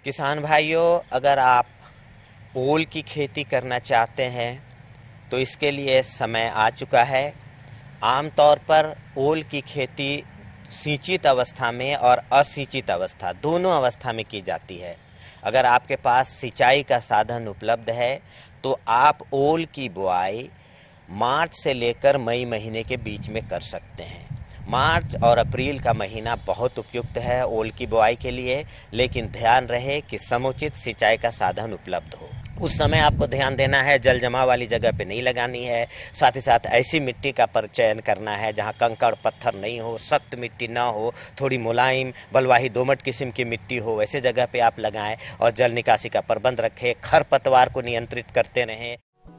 किसान भाइयों, अगर आप ओल की खेती करना चाहते हैं तो इसके लिए समय आ चुका है। आमतौर पर ओल की खेती सिंचित अवस्था में और असिंचित अवस्था दोनों अवस्था में की जाती है। अगर आपके पास सिंचाई का साधन उपलब्ध है तो आप ओल की बुआई मार्च से लेकर मई महीने के बीच में कर सकते हैं। मार्च और अप्रैल का महीना बहुत उपयुक्त है ओल की बुआई के लिए, लेकिन ध्यान रहे कि समुचित सिंचाई का साधन उपलब्ध हो। उस समय आपको ध्यान देना है, जल जमाव वाली जगह पे नहीं लगानी है। साथ ही साथ ऐसी मिट्टी का चयन करना है जहाँ कंकड़ पत्थर नहीं हो, सख्त मिट्टी ना हो, थोड़ी मुलायम बलुआही दोमट किस्म की मिट्टी हो, वैसे जगह पे आप लगाएं और जल निकासी का प्रबंध रखें। खरपतवार को नियंत्रित करते रहें।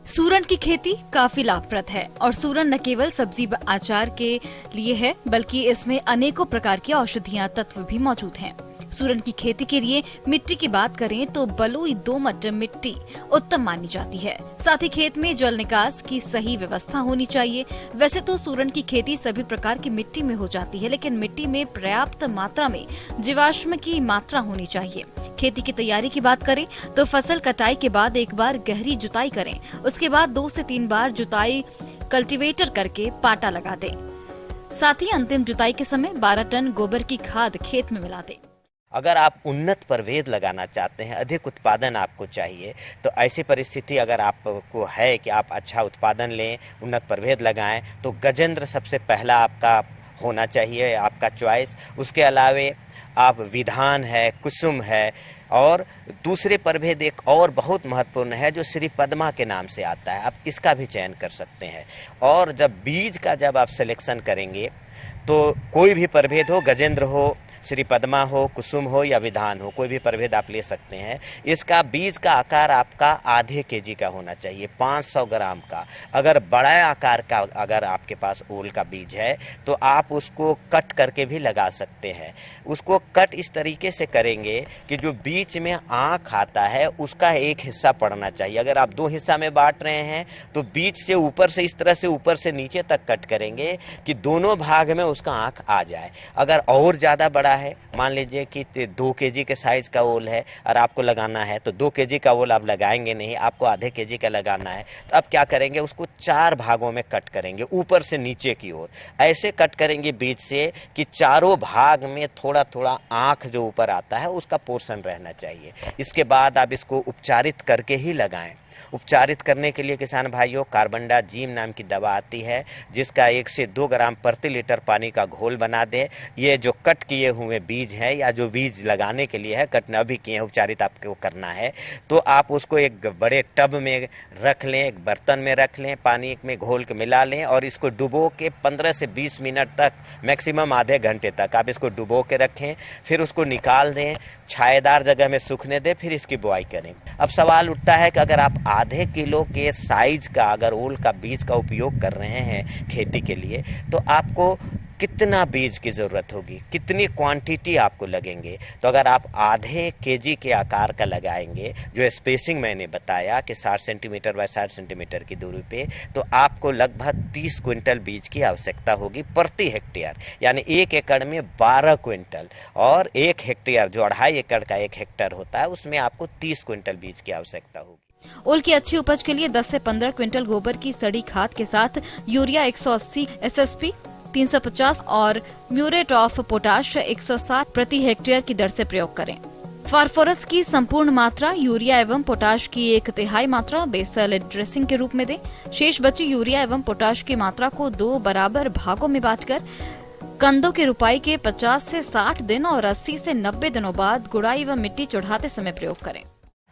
सूरन की खेती काफी लाभप्रद है और सूरन न केवल सब्जी अचार के लिए है बल्कि इसमें अनेकों प्रकार की औषधीय तत्व भी मौजूद हैं। सूरन की खेती के लिए मिट्टी की बात करें तो बलुई दोमट मिट्टी उत्तम मानी जाती है। साथ ही खेत में जल निकास की सही व्यवस्था होनी चाहिए। वैसे तो सूरन की खेती सभी प्रकार की मिट्टी में हो जाती है, लेकिन मिट्टी में पर्याप्त मात्रा में जीवाश्म की मात्रा होनी चाहिए। खेती की तैयारी की बात करें तो फसल कटाई के बाद एक बार गहरी जुताई करें, उसके बाद 2 से 3 बार जुताई कल्टीवेटर करके पाटा लगा दें। साथ ही अंतिम जुताई के समय 12 टन गोबर की खाद खेत में मिला दें। अगर आप उन्नत प्रभेद लगाना चाहते हैं, अधिक उत्पादन आपको चाहिए, तो ऐसी परिस्थिति अगर आपको है कि आप अच्छा उत्पादन लें, उन्नत प्रभेद लगाएं, तो गजेंद्र सबसे पहला आपका होना चाहिए, आपका चॉइस। उसके अलावे आप विधान है, कुसुम है, और दूसरे प्रभेद एक और बहुत महत्वपूर्ण है जो श्री पद्मा के नाम से आता है, आप इसका भी चयन कर सकते हैं। और जब बीज का जब आप सिलेक्शन करेंगे तो कोई भी प्रभेद हो, गजेंद्र हो, श्री पद्मा हो, कुसुम हो या विधान हो, कोई भी प्रभेद आप ले सकते हैं। इसका बीज का आकार आपका आधे केजी का होना चाहिए, 500 ग्राम का। अगर बड़ा आकार का अगर आपके पास ओल का बीज है तो आप उसको कट करके भी लगा सकते हैं। उसको कट इस तरीके से करेंगे कि जो बीच में आँख आता है उसका एक हिस्सा पड़ना चाहिए। अगर आप 2 हिस्सा में बांट रहे हैं तो बीच से ऊपर से इस तरह से ऊपर से नीचे तक कट करेंगे कि दोनों भाग में उसका आँख आ जाए। अगर और ज़्यादा बड़ा है, मान लीजिए कि 2 केजी के साइज का ओल है और आपको लगाना है, तो 2 केजी का ओल आप लगाएंगे नहीं, आपको आधे केजी का लगाना है। तो अब क्या करेंगे, उसको 4 भागों में कट करेंगे, ऊपर से नीचे की ओर ऐसे कट करेंगे बीच से कि चारों भाग में थोड़ा थोड़ा आँख जो ऊपर आता है उसका पोर्शन रहना चाहिए। इसके बाद आप इसको उपचारित करके ही लगाएं। उपचारित करने के लिए किसान भाइयों कार्बनडाजिम नाम की दवा आती है, जिसका 1 से 2 ग्राम प्रति लीटर पानी का घोल बना दें। ये जो कट किए हुए बीज हैं या जो बीज लगाने के लिए है, कट न भी किए हैं, उपचारित आपको करना है, तो आप उसको एक बड़े टब में रख लें, एक बर्तन में रख लें, पानी में घोल के मिला लें और इसको डुबो के 15 से 20 मिनट तक, मैक्सिमम आधे घंटे तक आप इसको डुबो के रखें। फिर उसको निकाल दें, छायेदार जगह में सूखने दें, फिर इसकी बुआई करें। अब सवाल उठता है कि अगर आप आधे किलो के साइज का अगर ओल का बीज का उपयोग कर रहे हैं खेती के लिए, तो आपको कितना बीज की ज़रूरत होगी, कितनी क्वांटिटी आपको लगेंगे। तो अगर आप आधे केजी के आकार का लगाएंगे, जो स्पेसिंग मैंने बताया कि 60 सेंटीमीटर बाय 60 सेंटीमीटर की दूरी पे, तो आपको लगभग 30 क्विंटल बीज की आवश्यकता होगी प्रति हेक्टेयर। यानी 1 एकड़ में 12 क्विंटल, और 1 हेक्टेयर जो 2.5 एकड़ का 1 हेक्टेयर होता है उसमें आपको 30 क्विंटल बीज की आवश्यकता होगी। ओल की अच्छी उपज के लिए 10 से 15 क्विंटल गोबर की सड़ी खाद के साथ यूरिया 180, एसएसपी 350 और म्यूरेट ऑफ पोटाश 160 प्रति हेक्टेयर की दर से प्रयोग करें। फास्फोरस की संपूर्ण मात्रा यूरिया एवं पोटाश की 1/3 मात्रा बेसल ड्रेसिंग के रूप में दें। शेष बची यूरिया एवं पोटाश की मात्रा को 2 बराबर भागों में बांटकर कंदों की रुपाई के 50 से 60 दिन और 80 से 90 दिनों बाद गुड़ाई व मिट्टी चढ़ाते समय प्रयोग करें।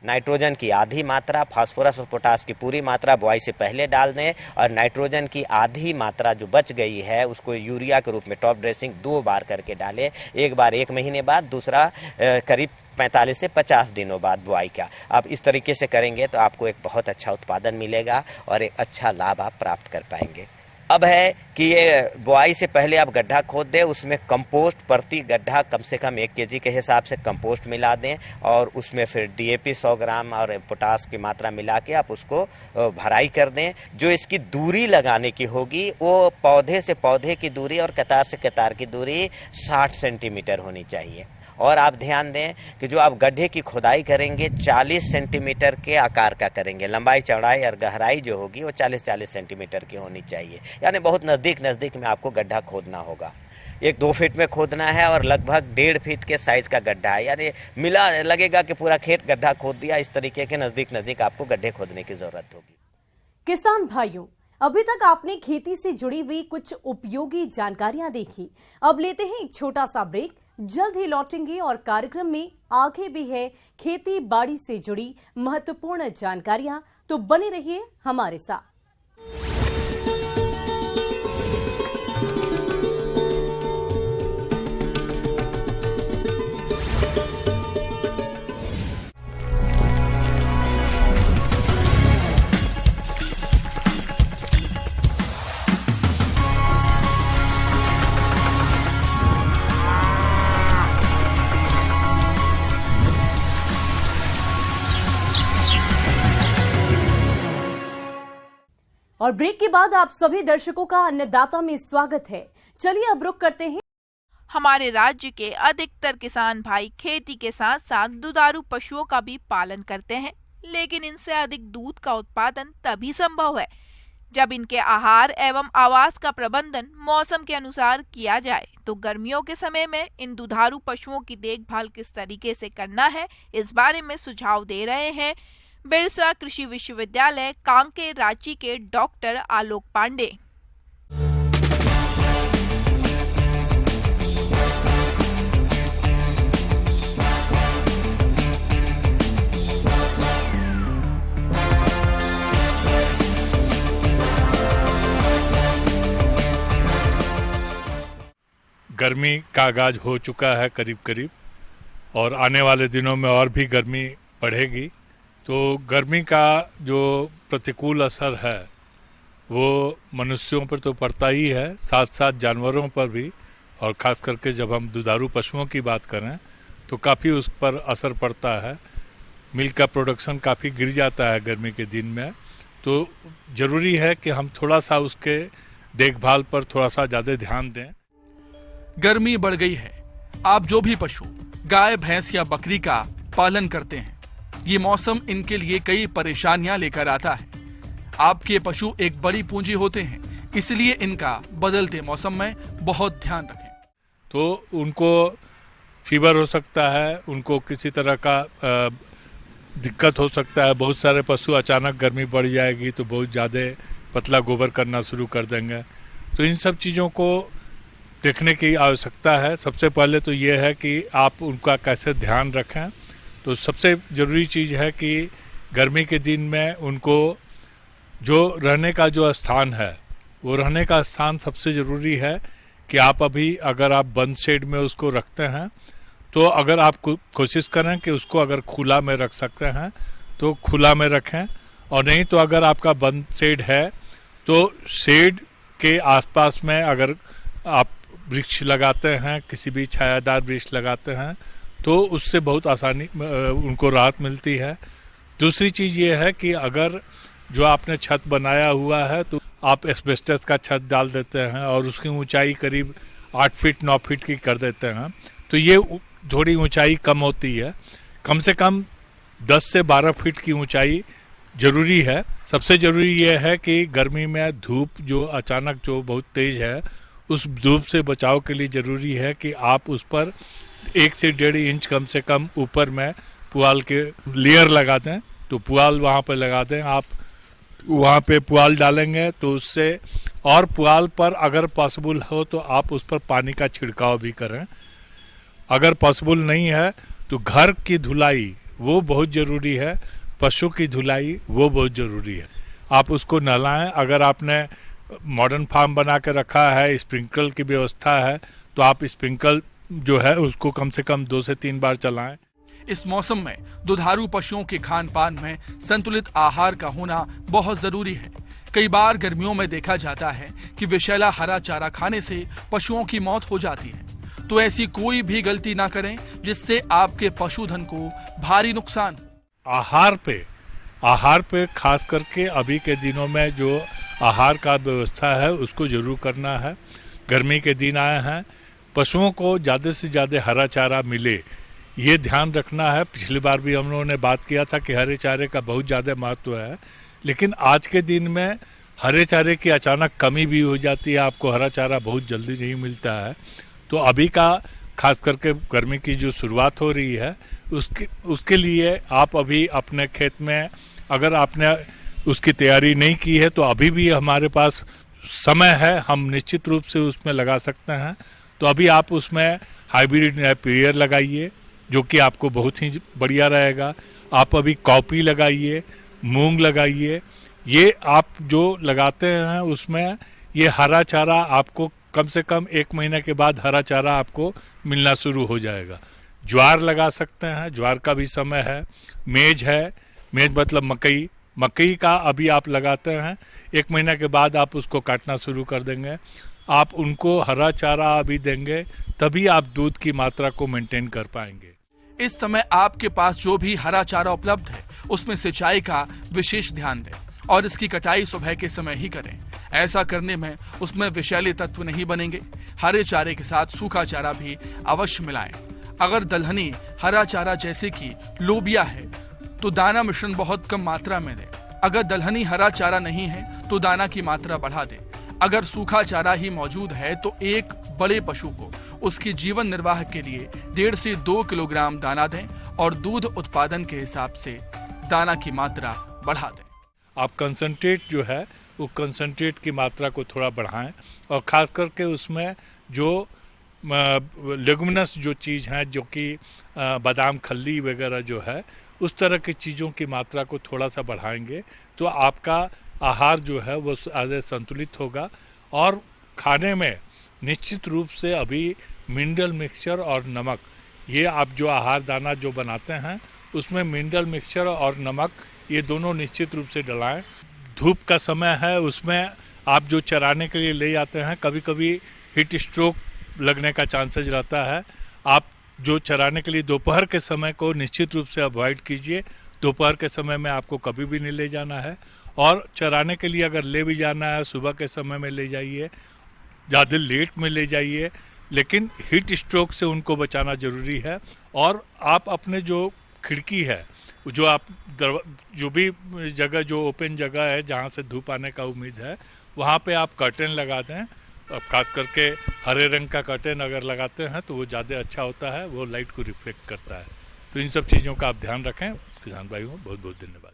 नाइट्रोजन की आधी मात्रा, फास्फोरस और पोटास की पूरी मात्रा बुआई से पहले डाल दें, और नाइट्रोजन की आधी मात्रा जो बच गई है उसको यूरिया के रूप में टॉप ड्रेसिंग 2 बार करके डालें। एक बार 1 महीने बाद, दूसरा करीब 45 से 50 दिनों बाद बुआई का। आप इस तरीके से करेंगे तो आपको एक बहुत अच्छा उत्पादन मिलेगा और एक अच्छा लाभ आप प्राप्त कर पाएंगे। अब है कि ये बुआई से पहले आप गड्ढा खोद दें, उसमें कंपोस्ट प्रति गड्ढा कम से कम 1 केजी के हिसाब से कंपोस्ट मिला दें, और उसमें फिर डीएपी 100 ग्राम और पोटास की मात्रा मिला के आप उसको भराई कर दें। जो इसकी दूरी लगाने की होगी वो पौधे से पौधे की दूरी और कतार से कतार की दूरी 60 सेंटीमीटर होनी चाहिए। और आप ध्यान दें कि जो आप गड्ढे की खुदाई करेंगे 40 सेंटीमीटर के आकार का करेंगे। लंबाई चौड़ाई और गहराई जो होगी वो 40-40 सेंटीमीटर की होनी चाहिए, यानी बहुत नज़दीक में आपको गड्ढा खोदना होगा। 1-2 फीट में खोदना है और लगभग 1.5 फीट के साइज़ का गड्ढा है, यानी मिला लगेगा कि पूरा खेत गड्ढा खोद दिया। इस तरीके के नज़दीक आपको गड्ढे खोदने की ज़रूरत होगी। किसान भाइयों, अभी तक आपने खेती से जुड़ी हुई कुछ उपयोगी जानकारियां देखी। अब लेते हैं एक छोटा सा ब्रेक, जल्द ही लौटेंगे और कार्यक्रम में आगे भी है खेती बाड़ी से जुड़ी महत्वपूर्ण जानकारियां, तो बने रहिए हमारे साथ। और ब्रेक के बाद आप सभी दर्शकों का अन्नदाता में स्वागत है। चलिए अब रुक करते हैं। हमारे राज्य के अधिकतर किसान भाई खेती के साथ साथ दुधारू पशुओं का भी पालन करते हैं, लेकिन इनसे अधिक दूध का उत्पादन तभी संभव है जब इनके आहार एवं आवास का प्रबंधन मौसम के अनुसार किया जाए। तो गर्मियों के समय में इन दुधारू पशुओं की देखभाल किस तरीके से करना है, इस बारे में सुझाव दे रहे हैं बिरसा कृषि विश्वविद्यालय कांकेर रांची के डॉक्टर आलोक पांडे। गर्मी का आगाज हो चुका है करीब, और आने वाले दिनों में और भी गर्मी बढ़ेगी। तो गर्मी का जो प्रतिकूल असर है वो मनुष्यों पर तो पड़ता ही है, साथ साथ जानवरों पर भी, और ख़ास करके जब हम दुधारू पशुओं की बात करें तो काफ़ी उस पर असर पड़ता है। मिल्क का प्रोडक्शन काफ़ी गिर जाता है गर्मी के दिन में, तो ज़रूरी है कि हम थोड़ा सा उसके देखभाल पर थोड़ा सा ज़्यादा ध्यान दें। गर्मी बढ़ गई है। आप जो भी पशु गाय, भैंस या बकरी का पालन करते हैं, ये मौसम इनके लिए कई परेशानियां लेकर आता है। आपके पशु एक बड़ी पूंजी होते हैं, इसलिए इनका बदलते मौसम में बहुत ध्यान रखें। तो उनको फीवर हो सकता है, उनको किसी तरह का दिक्कत हो सकता है। बहुत सारे पशु अचानक गर्मी बढ़ जाएगी तो बहुत ज़्यादा पतला गोबर करना शुरू कर देंगे। तो इन सब चीज़ों को देखने की आवश्यकता है। सबसे पहले तो ये है कि आप उनका कैसे ध्यान रखें। तो सबसे ज़रूरी चीज़ है कि गर्मी के दिन में उनको जो रहने का जो स्थान है, वो रहने का स्थान सबसे ज़रूरी है कि आप अभी अगर आप बंद शेड में उसको रखते हैं तो अगर आप कोशिश करें कि उसको अगर खुला में रख सकते हैं तो खुला में रखें, और नहीं तो अगर आपका बंद शेड है तो शेड के आसपास में अगर आप वृक्ष लगाते हैं, किसी भी छायादार वृक्ष लगाते हैं तो उससे बहुत आसानी उनको राहत मिलती है। दूसरी चीज़ ये है कि अगर जो आपने छत बनाया हुआ है तो आप एस्बेस्टस का छत डाल देते हैं और उसकी ऊंचाई करीब 8 फीट 9 फीट की कर देते हैं, तो ये थोड़ी ऊंचाई कम होती है। कम से कम 10 से 12 फीट की ऊंचाई ज़रूरी है। सबसे ज़रूरी ये है कि गर्मी में धूप जो अचानक जो बहुत तेज़ है, उस धूप से बचाव के लिए ज़रूरी है कि आप उस पर 1 से 1.5 इंच कम से कम ऊपर में पुआल के लेयर लगा दें। तो पुआल वहाँ पर लगा दें, आप वहाँ पे पुआल डालेंगे तो उससे, और पुआल पर अगर पॉसिबल हो तो आप उस पर पानी का छिड़काव भी करें। अगर पॉसिबल नहीं है तो घर की धुलाई वो बहुत ज़रूरी है, पशु की धुलाई वो बहुत ज़रूरी है। आप उसको नहलाएं। अगर आपने मॉडर्न फार्म बना के रखा है, स्प्रिंकल की व्यवस्था है, तो आप स्प्रिंकल जो है उसको कम से कम 2 से 3 बार चलाएं। इस मौसम में दुधारू पशुओं के खान पान में संतुलित आहार का होना बहुत जरूरी है। कई बार गर्मियों में देखा जाता है कि विषैला हरा चारा खाने से पशुओं की मौत हो जाती है। तो ऐसी कोई भी गलती ना करें जिससे आपके पशुधन को भारी नुकसान। आहार पे खास करके अभी के दिनों में जो आहार का व्यवस्था है उसको जरूर करना है। गर्मी के दिन आए हैं, पशुओं को ज़्यादा से ज़्यादा हरा चारा मिले ये ध्यान रखना है। पिछली बार भी हम लोगों ने बात किया था कि हरे चारे का बहुत ज़्यादा महत्व है, लेकिन आज के दिन में हरे चारे की अचानक कमी भी हो जाती है। आपको हरा चारा बहुत जल्दी नहीं मिलता है। तो अभी का खास करके गर्मी की जो शुरुआत हो रही है उसके लिए आप अभी अपने खेत में अगर आपने उसकी तैयारी नहीं की है तो अभी भी हमारे पास समय है, हम निश्चित रूप से उसमें लगा सकते हैं। तो अभी आप उसमें हाइब्रिड नेपियर लगाइए जो कि आपको बहुत ही बढ़िया रहेगा। आप अभी कॉपी लगाइए, मूंग लगाइए। ये आप जो लगाते हैं उसमें ये हरा चारा आपको कम से कम 1 महीने के बाद हरा चारा आपको मिलना शुरू हो जाएगा। ज्वार लगा सकते हैं, ज्वार का भी समय है। मेज है, मेज मतलब मकई, मकई का अभी आप लगाते हैं 1 महीने के बाद आप उसको काटना शुरू कर देंगे। आप उनको हरा चारा अभी देंगे तभी आप दूध की मात्रा को मेंटेन कर पाएंगे। इस समय आपके पास जो भी हरा चारा उपलब्ध है उसमें सिंचाई का विशेष ध्यान दें और इसकी कटाई सुबह के समय ही करें। ऐसा करने में उसमें विषैले तत्व नहीं बनेंगे। हरे चारे के साथ सूखा चारा भी अवश्य मिलाएं। अगर दलहनी हरा चारा जैसे कि लोबिया है तो दाना मिश्रण बहुत कम मात्रा में दें। अगर दलहनी हरा चारा नहीं है तो दाना की मात्रा बढ़ा दें। अगर सूखा चारा ही मौजूद है तो एक बड़े पशु को उसकी जीवन निर्वाह के लिए 1.5 से 2 किलोग्राम दाना दें और दूध उत्पादन के हिसाब से दाना की मात्रा बढ़ा दें। आप कंसंट्रेट जो है वो कंसंट्रेट की मात्रा को थोड़ा बढ़ाएं और ख़ास करके उसमें जो लेगुमिनस जो चीज़ है जो कि बादाम खल्ली वगैरह जो है उस तरह की चीज़ों की मात्रा को थोड़ा सा बढ़ाएंगे तो आपका आहार जो है वो ज़्यादा संतुलित होगा। और खाने में निश्चित रूप से अभी मिनरल मिक्सचर और नमक, ये आप जो आहार दाना जो बनाते हैं उसमें मिनरल मिक्सचर और नमक ये दोनों निश्चित रूप से डलाएं। धूप का समय है, उसमें आप जो चराने के लिए ले जाते हैं कभी कभी हीट स्ट्रोक लगने का चांसेस रहता है। आप जो चराने के लिए दोपहर के समय को निश्चित रूप से अवॉइड कीजिए। दोपहर के समय में आपको कभी भी नहीं ले जाना है और चराने के लिए अगर ले भी जाना है सुबह के समय में ले जाइए, ज़्यादा लेट में ले जाइए, लेकिन हीट स्ट्रोक से उनको बचाना ज़रूरी है। और आप अपने जो खिड़की है जो आप जो भी जगह जो ओपन जगह है जहाँ से धूप आने का उम्मीद है वहाँ पे आप कर्टेन लगा दें। अब खास करके हरे रंग का कर्टेन अगर लगाते हैं तो वो ज़्यादा अच्छा होता है, वो लाइट को रिफ्लेक्ट करता है। तो इन सब चीज़ों का आप ध्यान रखें। किसान भाइयों बहुत बहुत धन्यवाद।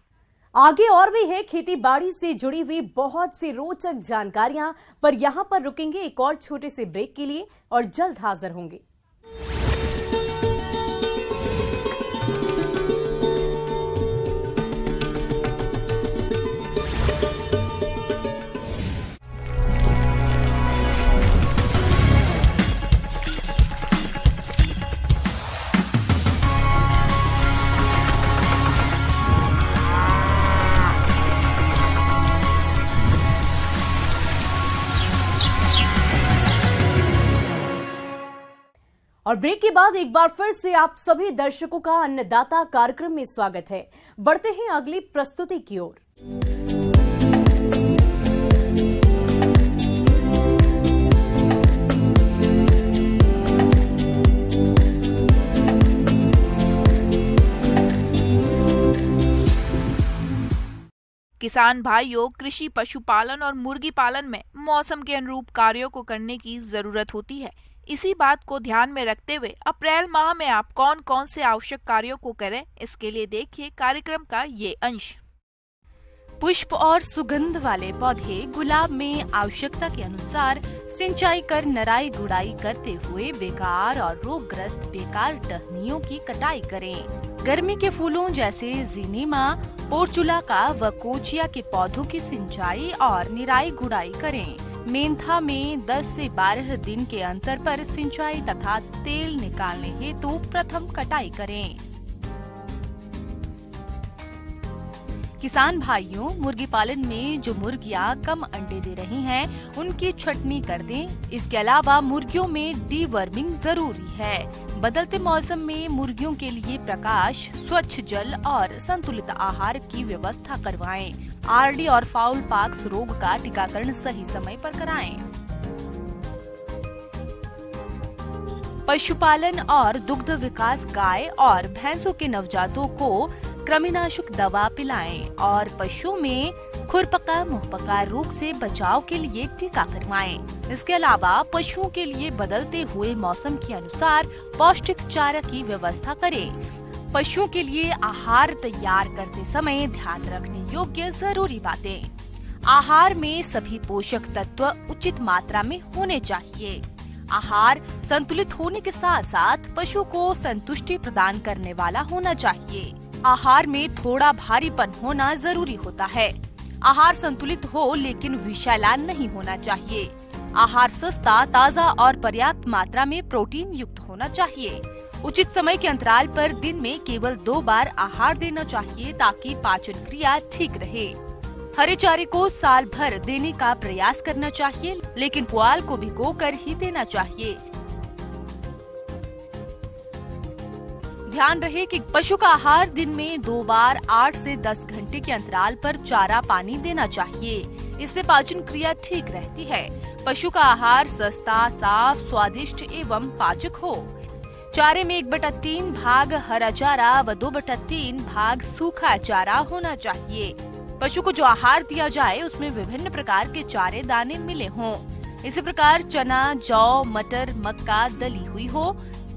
आगे और भी है खेती बाड़ी से जुड़ी हुई बहुत सी रोचक जानकारियां, पर यहां पर रुकेंगे एक और छोटे से ब्रेक के लिए और जल्द हाजिर होंगे। और ब्रेक के बाद एक बार फिर से आप सभी दर्शकों का अन्नदाता कार्यक्रम में स्वागत है। बढ़ते हैं अगली प्रस्तुति की ओर। किसान भाइयों, कृषि, पशुपालन और मुर्गी पालन में मौसम के अनुरूप कार्यों को करने की जरूरत होती है। इसी बात को ध्यान में रखते हुए अप्रैल माह में आप कौन कौन से आवश्यक कार्यों को करें, इसके लिए देखिए कार्यक्रम का ये अंश। पुष्प और सुगंध वाले पौधे गुलाब में आवश्यकता के अनुसार सिंचाई कर नराई गुड़ाई करते हुए बेकार और रोगग्रस्त बेकार टहनियों की कटाई करें। गर्मी के फूलों जैसे जिनीमा, पोर्चुलाका व कोचिया के पौधों की सिंचाई और निराई गुड़ाई करें। मेंथा में 10 से 12 दिन के अंतर पर सिंचाई तथा तेल निकालने हेतु प्रथम कटाई करें। किसान भाइयों, मुर्गी पालन में जो मुर्गियां कम अंडे दे रही हैं, उनकी छटनी कर दें। इसके अलावा मुर्गियों में डीवर्मिंग जरूरी है। बदलते मौसम में मुर्गियों के लिए प्रकाश, स्वच्छ जल और संतुलित आहार की व्यवस्था करवाएं। आरडी और फाउल पॉक्स रोग का टीकाकरण सही समय पर कराएं। पशुपालन और दुग्ध विकास गाय और भैंसों के नवजातों को कृमिनाशक दवा पिलाएं और पशुओं में खुरपका मुंहपका रोग से बचाव के लिए टीका करवाएं। इसके अलावा पशुओं के लिए बदलते हुए मौसम के अनुसार पौष्टिक चारा की व्यवस्था करें। पशुओं के लिए आहार तैयार करते समय ध्यान रखने योग्य जरूरी बातें। आहार में सभी पोषक तत्व उचित मात्रा में होने चाहिए। आहार संतुलित होने के साथ साथ पशु को संतुष्टि प्रदान करने वाला होना चाहिए। आहार में थोड़ा भारीपन होना जरूरी होता है। आहार संतुलित हो लेकिन विषैला नहीं होना चाहिए। आहार सस्ता, ताज़ा और पर्याप्त मात्रा में प्रोटीन युक्त होना चाहिए। उचित समय के अंतराल पर दिन में केवल 2 बार आहार देना चाहिए ताकि पाचन क्रिया ठीक रहे। हरे चारे को साल भर देने का प्रयास करना चाहिए, लेकिन पुआल को भिगोकर ही देना चाहिए। ध्यान रहे कि पशु का आहार दिन में 2 बार 8 से 10 घंटे के अंतराल पर चारा पानी देना चाहिए। इससे पाचन क्रिया ठीक रहती है। पशु का आहार सस्ता, साफ, स्वादिष्ट एवं पाचक हो। चारे में 1/3 भाग हरा चारा व 2/3 भाग सूखा चारा होना चाहिए। पशु को जो आहार दिया जाए उसमें विभिन्न प्रकार के चारे दाने मिले हों। इसी प्रकार चना, जौ, मटर, मक्का दली हुई हो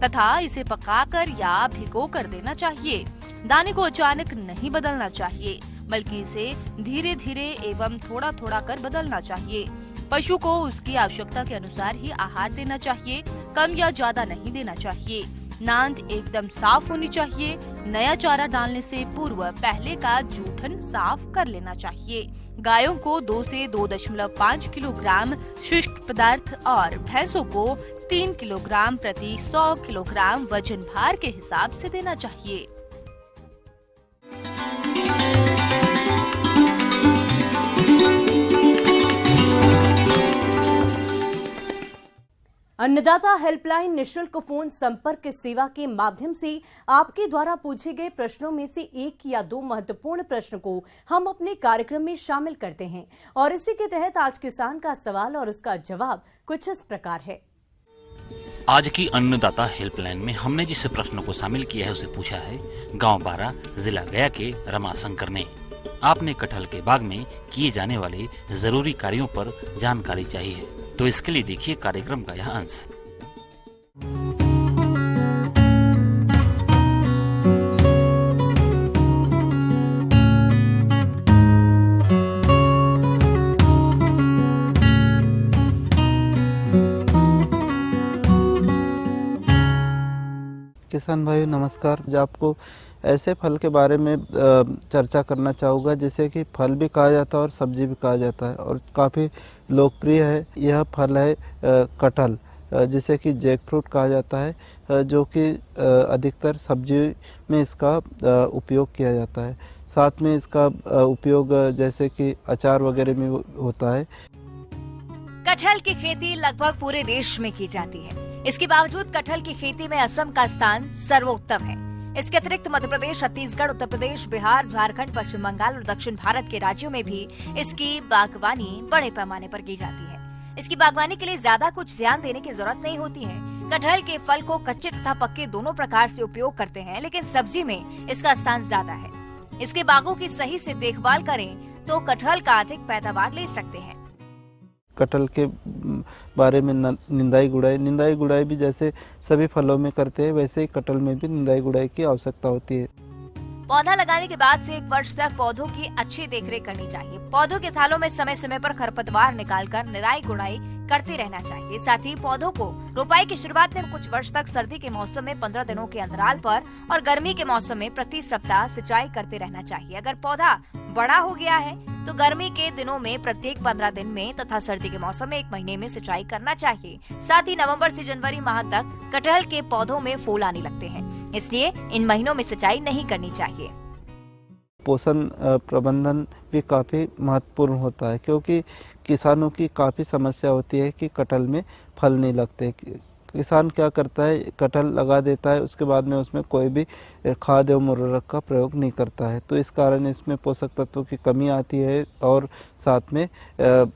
तथा इसे पकाकर या भिगोकर देना चाहिए। दाने को अचानक नहीं बदलना चाहिए, बल्कि इसे धीरे धीरे एवं थोड़ा थोड़ा कर बदलना चाहिए। पशु को उसकी आवश्यकता के अनुसार ही आहार देना चाहिए, कम या ज्यादा नहीं देना चाहिए। नांद एकदम साफ होनी चाहिए। नया चारा डालने से पूर्व पहले का जूठन साफ कर लेना चाहिए। गायों को 2 से 2.5 किलोग्राम शुष्क पदार्थ और भैंसों को 3 किलोग्राम प्रति 100 किलोग्राम वजन भार के हिसाब से देना चाहिए। अन्नदाता हेल्पलाइन निशुल्क फोन संपर्क सेवा के माध्यम से आपके द्वारा पूछे गए प्रश्नों में से 1 या 2 महत्वपूर्ण प्रश्न को हम अपने कार्यक्रम में शामिल करते हैं और इसी के तहत आज किसान का सवाल और उसका जवाब कुछ इस प्रकार है। आज की अन्नदाता हेल्पलाइन में हमने जिस प्रश्न को शामिल किया है उसे पूछा है गांव बारा, जिला गया के रमाशंकर ने। आपने कटहल के बाग में किए जाने वाले जरूरी कार्यों पर जानकारी चाहिए, तो इसके लिए देखिए कार्यक्रम का यह अंश। किसान भाई नमस्कार। जो आपको ऐसे फल के बारे में चर्चा करना चाहूँगा जिसे कि फल भी कहा जाता है और सब्जी भी कहा जाता है और काफ़ी लोकप्रिय है। यह फल है कटहल, जिसे कि जैक फ्रूट कहा जाता है, जो कि अधिकतर सब्जी में इसका उपयोग किया जाता है। साथ में इसका उपयोग जैसे कि अचार वगैरह में होता है। कटहल की खेती लगभग पूरे देश में की जाती है। इसके बावजूद कटहल की खेती में असम का स्थान सर्वोत्तम है। इसके अतिरिक्त मध्य प्रदेश, छत्तीसगढ़, उत्तर प्रदेश, बिहार, झारखंड, पश्चिम बंगाल और दक्षिण भारत के राज्यों में भी इसकी बागवानी बड़े पैमाने पर की जाती है। इसकी बागवानी के लिए ज्यादा कुछ ध्यान देने की जरूरत नहीं होती है। कटहल के फल को कच्चे तथा पक्के दोनों प्रकार से उपयोग करते हैं, लेकिन सब्जी में इसका स्थान ज्यादा है। इसके बागों की सही से देखभाल करें तो कटहल का अधिक पैदावार ले सकते हैं। कटहल के बारे में निंदाई गुड़ाई भी जैसे सभी फलों में करते हैं, वैसे ही कटहल में भी निंदाई गुड़ाई की आवश्यकता होती है। पौधा लगाने के बाद से 1 वर्ष तक पौधों की अच्छी देखरेख करनी चाहिए। पौधों के थालों में समय समय पर खरपतवार निकालकर निराई गुड़ाई करते रहना चाहिए। साथ ही पौधों को रोपाई की शुरुआत में कुछ वर्ष तक सर्दी के मौसम में 15 दिनों के अंतराल पर और गर्मी के मौसम में प्रति सप्ताह सिंचाई करते रहना चाहिए। अगर पौधा बड़ा हो गया है तो गर्मी के दिनों में प्रत्येक 15 दिन में तथा सर्दी के मौसम में 1 महीने में सिंचाई करना चाहिए। साथ ही नवंबर से जनवरी माह तक कटहल के पौधों में फूल आने लगते हैं, इसलिए इन महीनों में सिंचाई नहीं करनी चाहिए। पोषण प्रबंधन भी काफ़ी महत्वपूर्ण होता है, क्योंकि किसानों की काफ़ी समस्या होती है कि कटहल में फल नहीं लगते। किसान क्या करता है, कटहल लगा देता है, उसके बाद में उसमें कोई भी खाद एवं उर्वरक का प्रयोग नहीं करता है, तो इस कारण इसमें पोषक तत्वों की कमी आती है और साथ में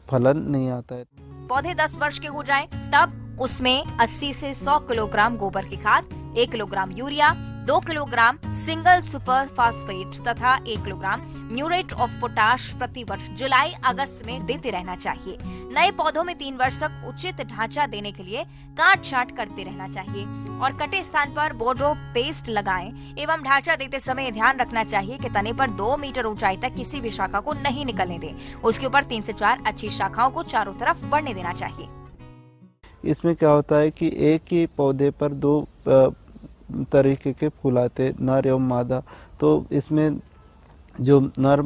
फलन नहीं आता है। पौधे 10 वर्ष के हो जाएं, तब उसमें 80 से 100 किलोग्राम गोबर की खाद, 1 kilogram urea, 2 kilogram single super phosphate तथा 1 किलोग्राम म्यूरेट ऑफ पोटाश प्रति वर्ष जुलाई अगस्त में देते रहना चाहिए। नए पौधों में 3 वर्ष तक उचित ढांचा देने के लिए काट छांट करते रहना चाहिए और कटे स्थान पर बोर्डो पेस्ट लगाएं एवं ढांचा देते समय ध्यान रखना चाहिए कि तने पर 2 मीटर ऊंचाई तक किसी भी शाखा को नहीं निकलने दें। उसके ऊपर 3 से 4 अच्छी शाखाओं को चारों तरफ बढ़ने देना चाहिए। इसमें क्या होता है कि एक ही पौधे पर 2 तरीके के फूल आते, नर एवं मादा। तो इसमें जो नर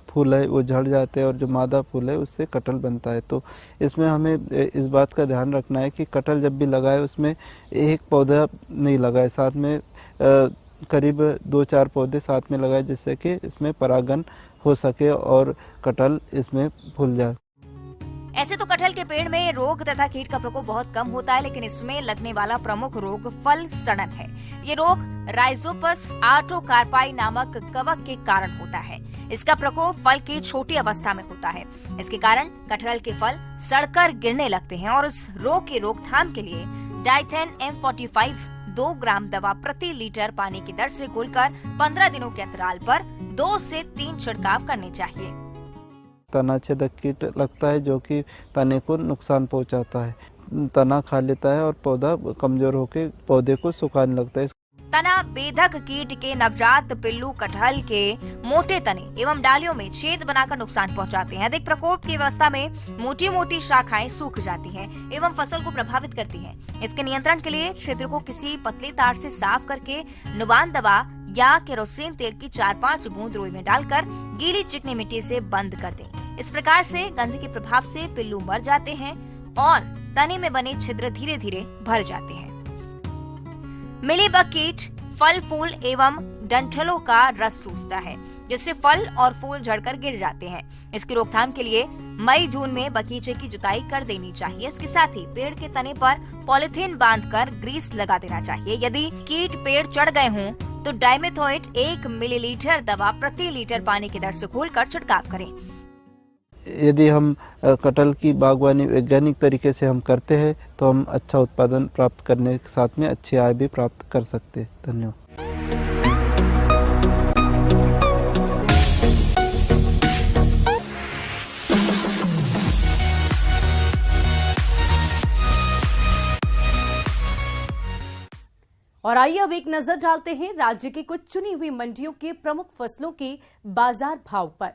फूल है वो झड़ जाते हैं और जो मादा फूल है उससे कटहल बनता है। तो इसमें हमें इस बात का ध्यान रखना है कि कटहल जब भी लगाए उसमें एक पौधा नहीं लगाए, साथ में करीब 2-4 पौधे साथ में लगाए, जिससे कि इसमें परागण हो सके और कटहल इसमें फूल जाए। ऐसे तो कटहल के पेड़ में रोग तथा कीट का प्रकोप बहुत कम होता है, लेकिन इसमें लगने वाला प्रमुख रोग फल सड़न है। ये रोग राइजोपस आर्टोकार्पाई नामक कवक के कारण होता है। इसका प्रकोप फल की छोटी अवस्था में होता है। इसके कारण कटहल के फल सड़कर गिरने लगते हैं और इस रोग की रोकथाम के लिए डाइथेन M45 2 ग्राम दवा प्रति लीटर पानी की दर से घुलकर 15 दिनों के अंतराल पर 2 से 3 छिड़काव करने चाहिए। तना छेदक कीट लगता है जो कि तने को नुकसान पहुंचाता है। तना खा लेता है और पौधा कमजोर होकर पौधे को सुखाने लगता है। तना बेधक कीट के नवजात पिल्लू कटहल के मोटे तने एवं डालियों में छेद बनाकर नुकसान पहुंचाते हैं। अधिक प्रकोप की अवस्था में मोटी मोटी शाखाएं सूख जाती हैं एवं फसल को प्रभावित करती हैं। इसके नियंत्रण के लिए क्षेत्र को किसी पतली तार से साफ करके नुबान दवा या केरोसिन तेल की 4-5 बूंद रोई में डालकर गीली चिकनी मिट्टी से बंद कर दें। इस प्रकार से गंध के प्रभाव से पिल्लू मर जाते हैं और तने में बने छिद्र धीरे धीरे भर जाते हैं। मिलीबग कीट फल, फूल एवं डंठलों का रस चूसता है, जिससे फल और फूल झड़कर गिर जाते हैं। इसकी रोकथाम के लिए मई-जून में बगीचे की जुताई कर देनी चाहिए। इसके साथ ही पेड़ के तने पर पॉलिथीन बांधकर ग्रीस लगा देना चाहिए। यदि कीट पेड़ चढ़ गए हों तो डाइमेथोएट 1 मिलीलीटर दवा प्रति लीटर पानी की दर से घोलकर छिड़काव करें। यदि हम कटहल की बागवानी वैज्ञानिक तरीके से हम करते हैं तो हम अच्छा उत्पादन प्राप्त करने के साथ में अच्छी आय भी प्राप्त कर सकते हैं। धन्यवाद। और आइए अब एक नजर डालते हैं राज्य की कुछ चुनी हुई मंडियों के प्रमुख फसलों के बाजार भाव पर।